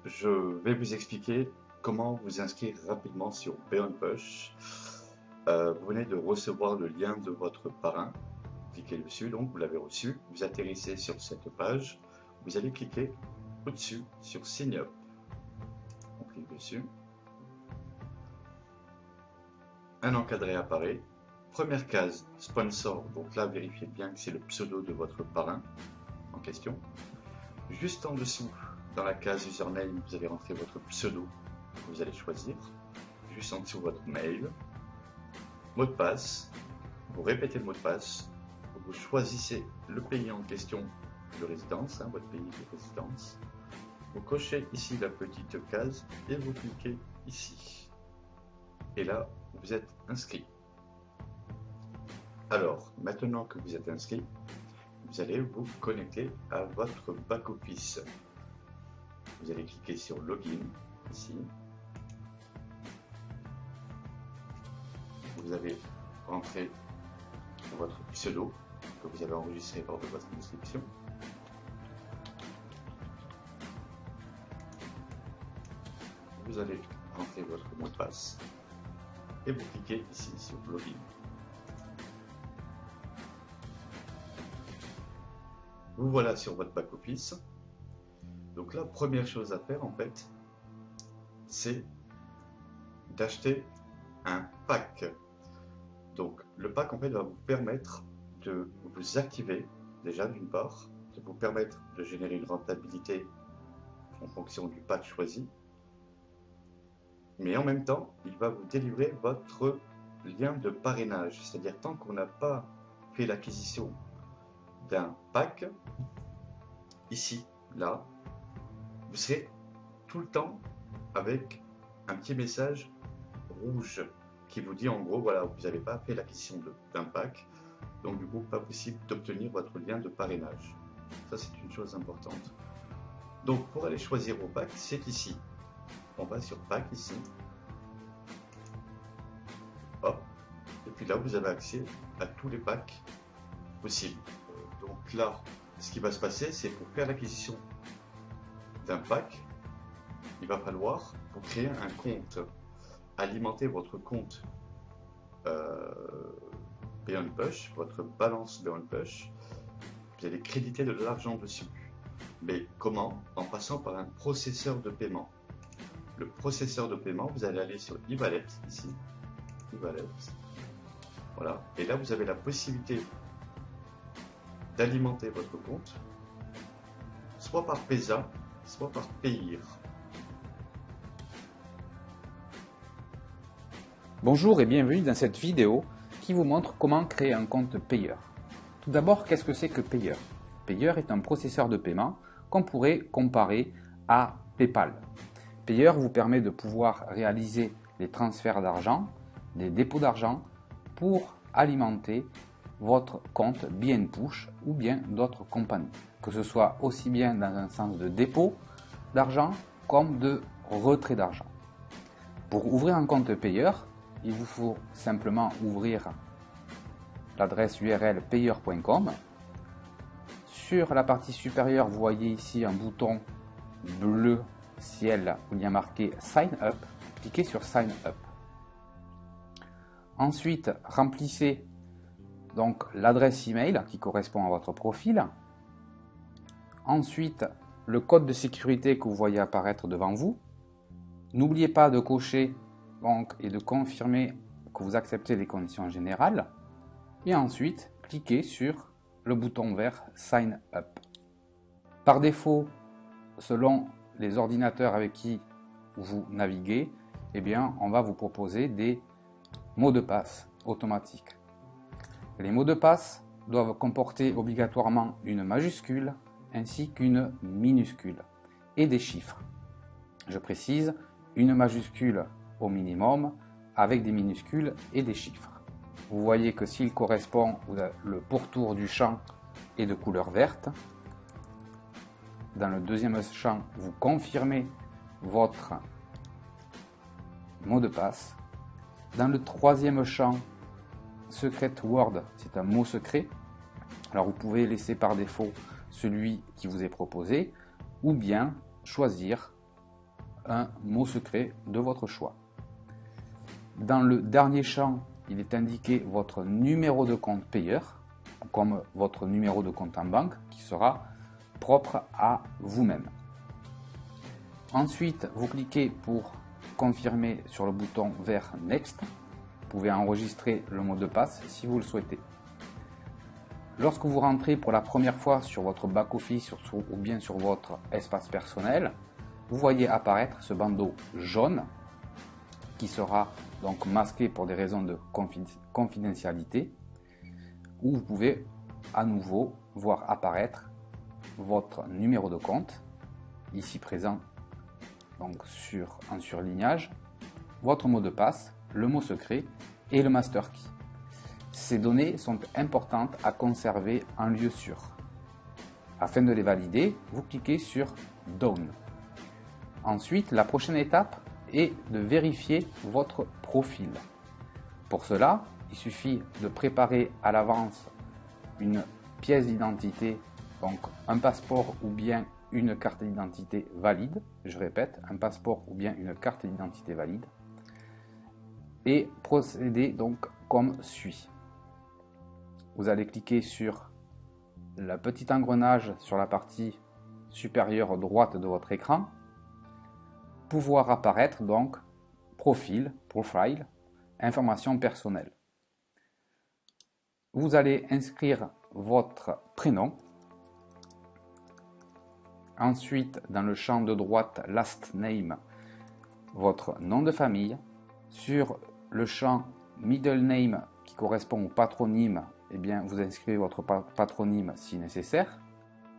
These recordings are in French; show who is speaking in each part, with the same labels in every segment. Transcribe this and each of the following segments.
Speaker 1: je vais vous expliquer comment vous inscrire rapidement sur BeyondPush. Vous venez de recevoir le lien de votre parrain. Cliquez dessus, donc vous l'avez reçu. Vous atterrissez sur cette page. Vous allez cliquer au-dessus sur Sign Up. On clique dessus. Un encadré apparaît. Première case, sponsor. Donc là, vérifiez bien que c'est le pseudo de votre parrain en question. Juste en dessous, dans la case username, vous allez rentrer votre pseudo que vous allez choisir. Juste en dessous, votre mail. Mot de passe. Vous répétez le mot de passe. Vous choisissez le pays en question de résidence, votre pays de résidence. Vous cochez ici la petite case et vous cliquez ici. Et là, vous êtes inscrit. Alors, maintenant que vous êtes inscrit, vous allez vous connecter à votre back-office. Vous allez cliquer sur Login, ici. Vous allez rentrer votre pseudo que vous avez enregistré lors de votre inscription. Vous allez rentrer votre mot de passe et vous cliquez ici sur Login. Vous voilà sur votre back-office. Donc la première chose à faire en fait, c'est d'acheter un pack. Donc le pack en fait va vous permettre de vous activer déjà d'une part, de vous permettre de générer une rentabilité en fonction du pack choisi, mais en même temps il va vous délivrer votre lien de parrainage, c'est-à-dire tant qu'on n'a pas fait l'acquisition d'un pack, ici, là, vous serez tout le temps avec un petit message rouge qui vous dit en gros, voilà, vous n'avez pas fait l'acquisition d'un pack, donc du coup, pas possible d'obtenir votre lien de parrainage. Ça, c'est une chose importante. Donc, pour aller choisir vos packs, c'est ici. On va sur pack ici. Hop. Et puis là, vous avez accès à tous les packs possibles. Donc là, ce qui va se passer, c'est pour faire l'acquisition d'un pack, il va falloir, pour créer un compte, alimenter votre compte BeyondPush, votre balance BeyondPush. Vous allez créditer de l'argent dessus. Mais comment? En passant par un processeur de paiement. Le processeur de paiement, vous allez aller sur e-wallet, ici. E-wallet. Voilà. Et là, vous avez la possibilité d'alimenter votre compte, soit par PESA, soit par Payeer.
Speaker 2: Bonjour et bienvenue dans cette vidéo qui vous montre comment créer un compte payeur. Tout d'abord, qu'est-ce que c'est que Payeer? Payeer est un processeur de paiement qu'on pourrait comparer à PayPal. Payeer vous permet de pouvoir réaliser les transferts d'argent, des dépôts d'argent pour alimenter votre compte BNPush ou bien d'autres compagnies, que ce soit aussi bien dans un sens de dépôt d'argent comme de retrait d'argent. Pour ouvrir un compte payeur, il vous faut simplement ouvrir l'adresse URL payeer.com. Sur la partie supérieure, vous voyez ici un bouton bleu ciel où il y a marqué Sign Up. Cliquez sur Sign Up. Ensuite, remplissez donc l'adresse email qui correspond à votre profil. Ensuite, le code de sécurité que vous voyez apparaître devant vous. N'oubliez pas de cocher donc, et de confirmer que vous acceptez les conditions générales. Et ensuite, cliquez sur le bouton vert Sign Up. Par défaut, selon les ordinateurs avec qui vous naviguez, eh bien, on va vous proposer des mots de passe automatiques. Les mots de passe doivent comporter obligatoirement une majuscule ainsi qu'une minuscule et des chiffres. Je précise, une majuscule au minimum avec des minuscules et des chiffres. Vous voyez que s'il correspond, le pourtour du champ est de couleur verte. Dans le deuxième champ, vous confirmez votre mot de passe. Dans le troisième champ, Secret Word, c'est un mot secret. Alors vous pouvez laisser par défaut celui qui vous est proposé ou bien choisir un mot secret de votre choix. Dans le dernier champ, il est indiqué votre numéro de compte payeur, comme votre numéro de compte en banque, qui sera propre à vous-même. Ensuite, vous cliquez pour confirmer sur le bouton vert Next. Vous pouvez enregistrer le mot de passe si vous le souhaitez. Lorsque vous rentrez pour la première fois sur votre back-office ou bien sur votre espace personnel, vous voyez apparaître ce bandeau jaune qui sera donc masqué pour des raisons de confidentialité, où vous pouvez à nouveau voir apparaître votre numéro de compte, ici présent donc en surlignage, votre mot de passe, le mot secret et le master key. Ces données sont importantes à conserver en lieu sûr. Afin de les valider, vous cliquez sur Done. Ensuite, la prochaine étape est de vérifier votre profil. Pour cela, il suffit de préparer à l'avance une pièce d'identité, donc un passeport ou bien une carte d'identité valide. Je répète, un passeport ou bien une carte d'identité valide. Et procéder donc comme suit. Vous allez cliquer sur le petit engrenage sur la partie supérieure droite de votre écran pour voir apparaître donc profil, information personnelle. Vous allez inscrire votre prénom. Ensuite, dans le champ de droite Last Name, votre nom de famille. Sur le champ Middle Name qui correspond au patronyme, eh bien, vous inscrivez votre patronyme si nécessaire.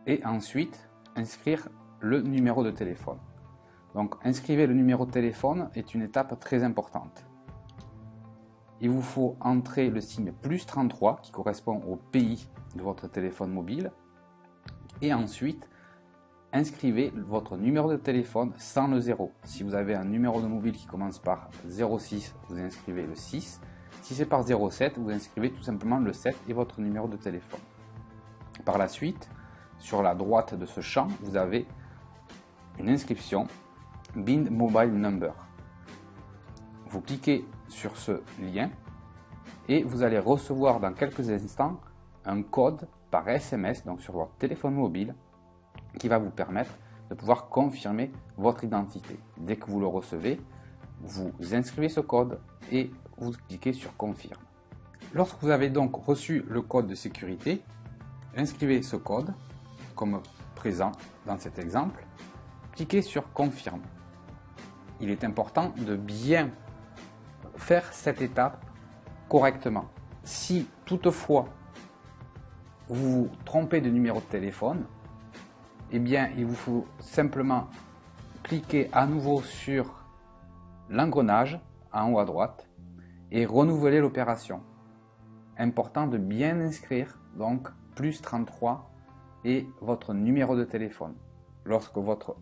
Speaker 2: Et ensuite, inscrire le numéro de téléphone. Donc, inscrivez le numéro de téléphone est une étape très importante. Il vous faut entrer le signe +33 qui correspond au pays de votre téléphone mobile. Et ensuite, inscrivez votre numéro de téléphone sans le 0. Si vous avez un numéro de mobile qui commence par 06, vous inscrivez le 6. Si c'est par 07, vous inscrivez tout simplement le 7 et votre numéro de téléphone. Par la suite, sur la droite de ce champ, vous avez une inscription Bind Mobile Number. Vous cliquez sur ce lien et vous allez recevoir dans quelques instants un code par SMS, donc sur votre téléphone mobile, qui va vous permettre de pouvoir confirmer votre identité. Dès que vous le recevez, vous inscrivez ce code et vous cliquez sur Confirme. Lorsque vous avez donc reçu le code de sécurité, inscrivez ce code comme présent dans cet exemple, cliquez sur Confirme. Il est important de bien faire cette étape correctement. Si toutefois vous vous trompez de numéro de téléphone, eh bien, il vous faut simplement cliquer à nouveau sur l'engrenage en haut à droite et renouveler l'opération. Important de bien inscrire donc +33 et votre numéro de téléphone. Lorsque votre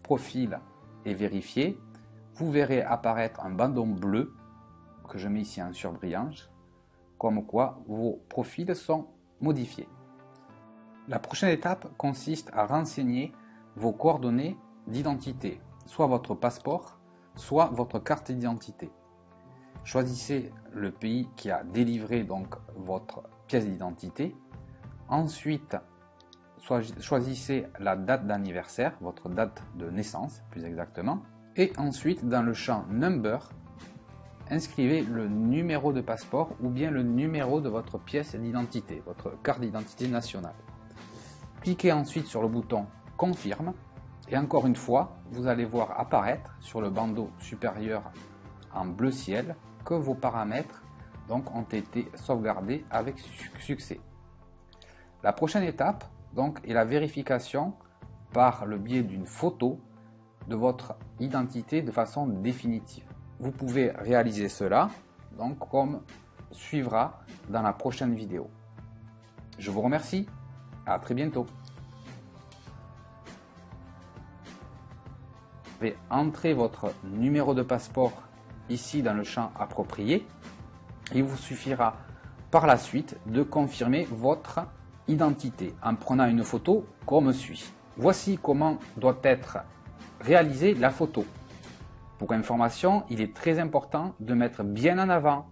Speaker 2: profil est vérifié, vous verrez apparaître un bandeau bleu que je mets ici en surbrillance, comme quoi vos profils sont modifiés. La prochaine étape consiste à renseigner vos coordonnées d'identité, soit votre passeport, soit votre carte d'identité. Choisissez le pays qui a délivré donc votre pièce d'identité. Ensuite, choisissez la date d'anniversaire, votre date de naissance plus exactement. Et ensuite, dans le champ Number, inscrivez le numéro de passeport ou bien le numéro de votre pièce d'identité, votre carte d'identité nationale. Cliquez ensuite sur le bouton Confirme et encore une fois, vous allez voir apparaître sur le bandeau supérieur en bleu ciel que vos paramètres donc, ont été sauvegardés avec succès. La prochaine étape donc, est la vérification par le biais d'une photo de votre identité de façon définitive. Vous pouvez réaliser cela donc, comme suivra dans la prochaine vidéo. Je vous remercie. À très bientôt. Vous pouvez entrer votre numéro de passeport ici dans le champ approprié. Il vous suffira par la suite de confirmer votre identité en prenant une photo comme suit. Voici comment doit être réaliser la photo. Pour information, il est très important de mettre bien en avant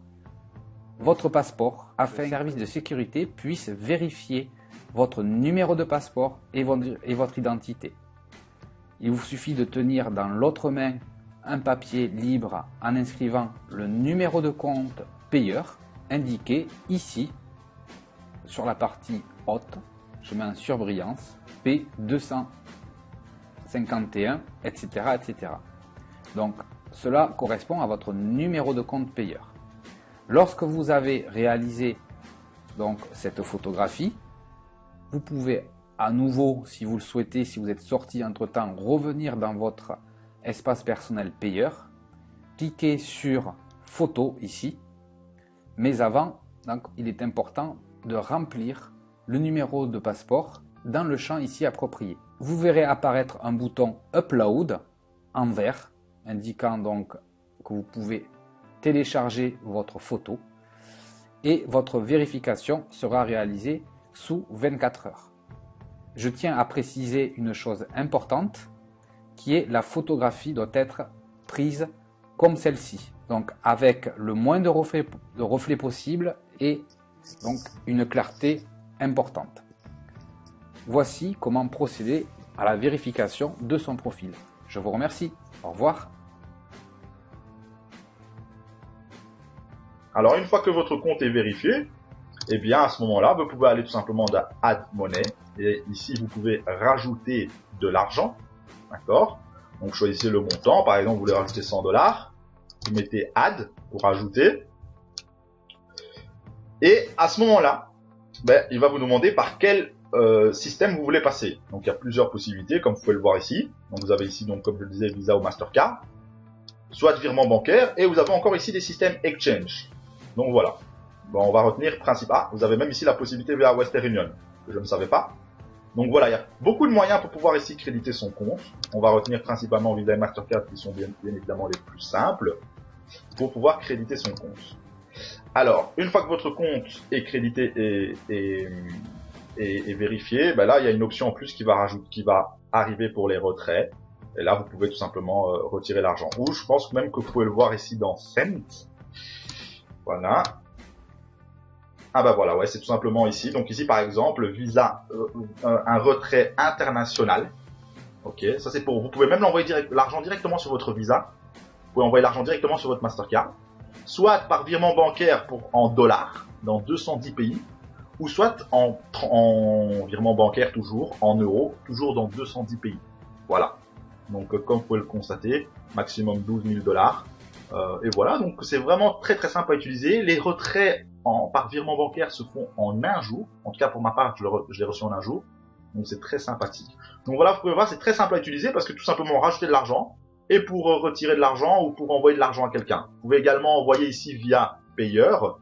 Speaker 2: votre passeport afin que le service de sécurité puisse vérifier votre numéro de passeport et votre identité. Il vous suffit de tenir dans l'autre main un papier libre en inscrivant le numéro de compte payeur indiqué ici sur la partie haute. Je mets en surbrillance P251, etc., etc. Donc, cela correspond à votre numéro de compte payeur. Lorsque vous avez réalisé donc cette photographie, vous pouvez à nouveau, si vous le souhaitez, si vous êtes sorti entre-temps, revenir dans votre espace personnel payeur, cliquez sur photo ici, mais avant, donc, il est important de remplir le numéro de passeport dans le champ ici approprié. Vous verrez apparaître un bouton Upload en vert, indiquant donc que vous pouvez télécharger votre photo et votre vérification sera réalisée sous 24 heures. Je tiens à préciser une chose importante qui est la photographie doit être prise comme celle-ci, donc avec le moins de reflets possible et donc une clarté importante. Voici comment procéder à la vérification de son profil. Je vous remercie. Au revoir.
Speaker 3: Alors, une fois que votre compte est vérifié, eh bien, à ce moment-là, vous pouvez aller tout simplement dans Add Money. Et ici, vous pouvez rajouter de l'argent. D'accord? Donc, choisissez le montant. Par exemple, vous voulez rajouter 100 $. Vous mettez Add pour rajouter. Et à ce moment-là, il va vous demander par quel système vous voulez passer. Donc, il y a plusieurs possibilités, comme vous pouvez le voir ici. Donc, vous avez ici, donc, comme je le disais, Visa ou Mastercard. Soit virement bancaire. Et vous avez encore ici des systèmes Exchange. Donc, voilà. Bon, on va retenir principal. Ah, vous avez même ici la possibilité via Western Union, que je ne savais pas. Donc voilà, il y a beaucoup de moyens pour pouvoir ici créditer son compte. On va retenir principalement Visa et Mastercard qui sont bien évidemment les plus simples pour pouvoir créditer son compte. Alors, une fois que votre compte est crédité et vérifié, là il y a une option en plus qui va arriver pour les retraits. Et là, vous pouvez tout simplement retirer l'argent. Ou je pense même que vous pouvez le voir ici dans Send. Voilà. Ah voilà, ouais, c'est tout simplement ici. Donc ici, par exemple, Visa, un retrait international. Ok, ça c'est pour... Vous pouvez même l'envoyer l'argent directement sur votre Visa. Vous pouvez envoyer l'argent directement sur votre Mastercard. Soit par virement bancaire en dollars, dans 210 pays. Ou soit en virement bancaire toujours, en euros, toujours dans 210 pays. Voilà. Donc comme vous pouvez le constater, maximum 12 000 $. Et voilà, donc c'est vraiment très très simple à utiliser. Les retraits par virement bancaire se font en un jour. En tout cas pour ma part, je l'ai reçu en un jour. Donc c'est très sympathique. Donc voilà, vous pouvez voir, c'est très simple à utiliser parce que tout simplement rajouter de l'argent et pour retirer de l'argent ou pour envoyer de l'argent à quelqu'un. Vous pouvez également envoyer ici via payeur.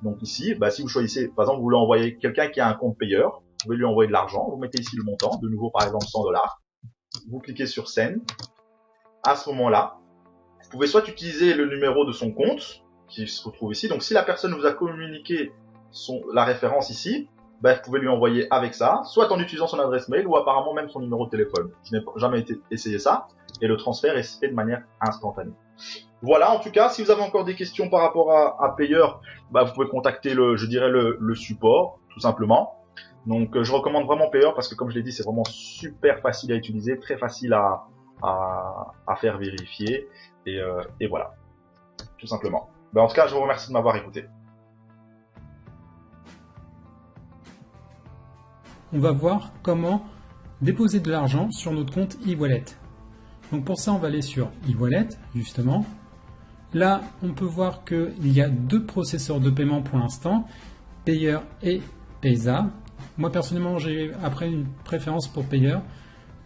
Speaker 3: Donc ici, si vous choisissez, par exemple, vous voulez envoyer quelqu'un qui a un compte payeur, vous pouvez lui envoyer de l'argent. Vous mettez ici le montant, de nouveau par exemple 100 $. Vous cliquez sur Send. À ce moment-là, vous pouvez soit utiliser le numéro de son compte qui se retrouve ici. Donc si la personne vous a communiqué la référence ici, vous pouvez lui envoyer avec ça, soit en utilisant son adresse mail ou apparemment même son numéro de téléphone. Je n'ai jamais essayé ça et le transfert est fait de manière instantanée. Voilà, en tout cas, si vous avez encore des questions par rapport à Payeur, vous pouvez contacter le support, tout simplement. Donc je recommande vraiment Payeur parce que comme je l'ai dit, c'est vraiment super facile à utiliser, très facile à faire vérifier et voilà, tout simplement. En tout cas, je vous remercie de m'avoir écouté.
Speaker 4: On va voir comment déposer de l'argent sur notre compte e-wallet. Donc pour ça, on va aller sur e-wallet, justement. Là, on peut voir qu'il y a deux processeurs de paiement pour l'instant, Payer et Payza. Moi, personnellement, j'ai après une préférence pour Payer.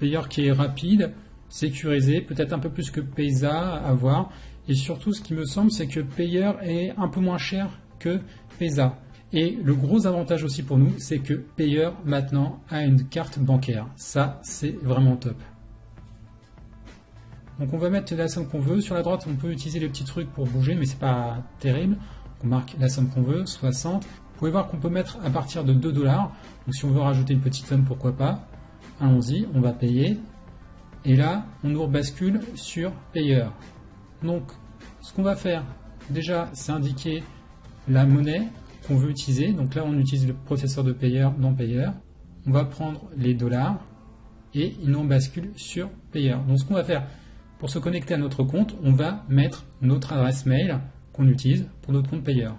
Speaker 4: Payer qui est rapide, sécurisé, peut-être un peu plus que Payza à voir. Et surtout, ce qui me semble, c'est que Payer est un peu moins cher que Payza. Et le gros avantage aussi pour nous, c'est que Payer maintenant a une carte bancaire. Ça, c'est vraiment top. Donc on va mettre la somme qu'on veut. Sur la droite, on peut utiliser les petits trucs pour bouger, mais c'est pas terrible. On marque la somme qu'on veut, 60. Vous pouvez voir qu'on peut mettre à partir de 2 $. Donc si on veut rajouter une petite somme, pourquoi pas. Allons-y, on va payer. Et là, on nous rebascule sur Payer. Donc, ce qu'on va faire, déjà, c'est indiquer la monnaie qu'on veut utiliser. Donc là, on utilise le processeur de Payer dans Payer. On va prendre les dollars et il nous bascule sur Payer. Donc ce qu'on va faire, pour se connecter à notre compte, on va mettre notre adresse mail qu'on utilise pour notre compte Payer.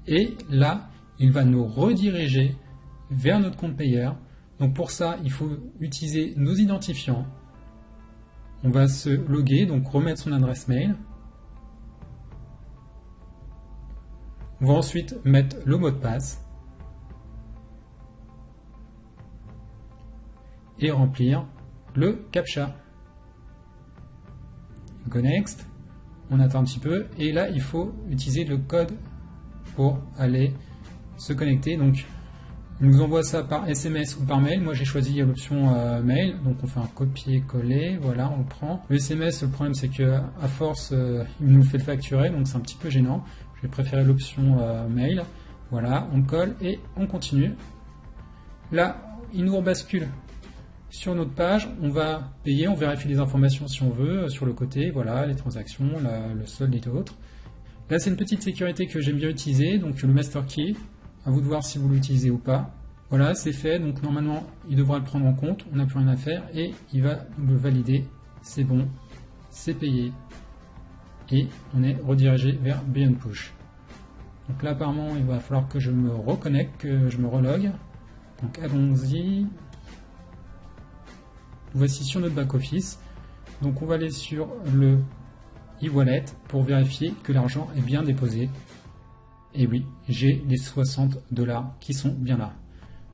Speaker 4: Et là, il va nous rediriger vers notre compte Payer. Donc pour ça, il faut utiliser nos identifiants. On va se loguer, donc remettre son adresse mail. On va ensuite mettre le mot de passe et remplir le CAPTCHA. Go next, on attend un petit peu et là il faut utiliser le code pour aller se connecter. Donc il nous envoie ça par SMS ou par mail. Moi j'ai choisi l'option mail, donc on fait un copier-coller, voilà, on le prend. Le SMS, le problème c'est que à force il nous fait le facturer, donc c'est un petit peu gênant. J'ai préféré l'option mail. Voilà, on colle et on continue. Là, il nous rebascule sur notre page. On va payer, on vérifie les informations si on veut sur le côté. Voilà, les transactions, le solde et autres. Là, c'est une petite sécurité que j'aime bien utiliser. Donc le master key. À vous de voir si vous l'utilisez ou pas. Voilà, c'est fait. Donc normalement, il devra le prendre en compte. On n'a plus rien à faire et il va nous le valider. C'est bon, c'est payé. Et on est redirigé vers Beyond Push. Donc là apparemment il va falloir que je me reconnecte, que je me relogue. Donc allons-y. Voici sur notre back-office. Donc on va aller sur le e-wallet pour vérifier que l'argent est bien déposé. Et oui, j'ai les $60 qui sont bien là.